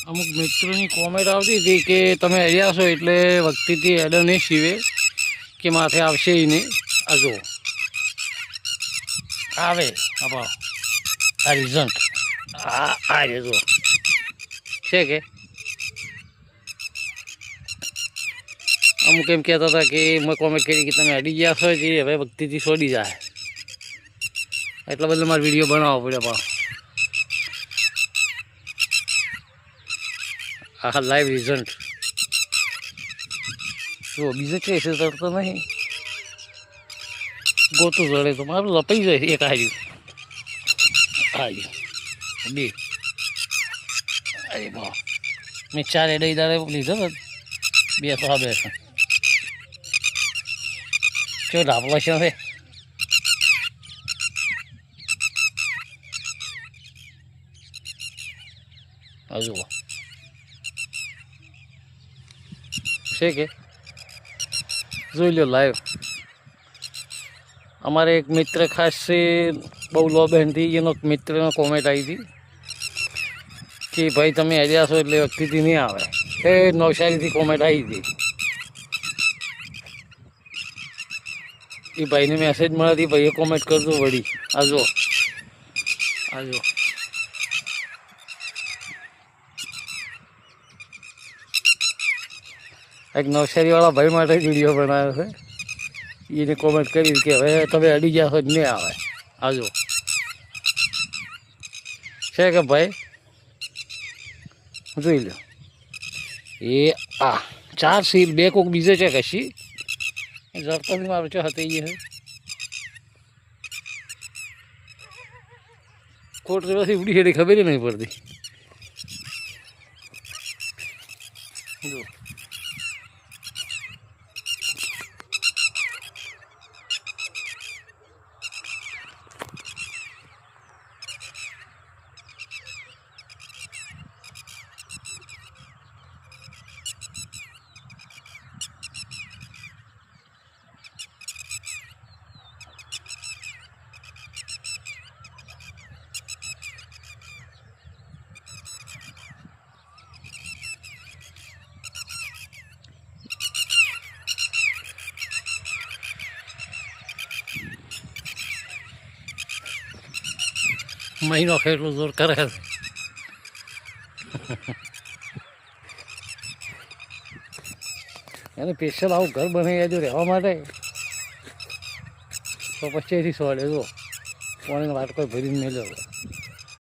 અમુક મિત્રોની કોમેન્ટ આવતી હતી કે તમે આવ્યા છો એટલે વખતીથી એડર નહીં સીવે કે માથે આવશે નહીં. આ જો આવે આ રિઝલ્ટ આ જો છે કે અમુક એમ કહેતા હતા કે મેં કોમેન્ટ કરી કે તમે અડી ગયા છો જે હવે વખતીથી છોડી જાય એટલા બદલે મારે વિડીયો બનાવવો પડ્યો. પણ આ લાઈવ રિઝલ્ટ જો બીજું કે છે તરતો નહીં ગોતું જડે તો મારું લપાઈ જાય. એક હાર્યું બે અરે બા મેં 4 એડઈ દાડે લીધો ને 2 તો આ 2 છે. કેવો ઢાપલો છે હવે હજુ છે કે જોઈ લો લાઈવ. અમારે એક મિત્ર ખાસ છે બહુ લો બહેનથી એનો મિત્રનો કોમેન્ટ આવી હતી કે ભાઈ તમે આવ્યા છો એટલે વખતીથી નહીં આવે. એ નવસારીથી કોમેન્ટ આવી હતી. એ ભાઈને મેસેજ મળ્યાથી ભાઈએ કોમેન્ટ કરજો વળી. આજો એક નવસારીવાળા ભાઈ માટે વિડીયો બનાવ્યો છે. એને કોમેન્ટ કરી કે હવે તમે અડી ગયા છો જ નહીં આવે. આજો છે કે ભાઈ જોઈ લો. એ 4 સીલ 2 કોક બીજે છે કશી જરતા મારું છે હતી એ કોટ રેવાથી ઉડી હેડી ખબર નહીં પડતી. જો મહિનો ખેડલું જોર કરે છે. એને સ્પેશિયલ આવું ઘર બનાવી દેજો રહેવા માટે તો પછી એથી સોડે જો પાણીનો વાટકો ભરીને મેળ્યો.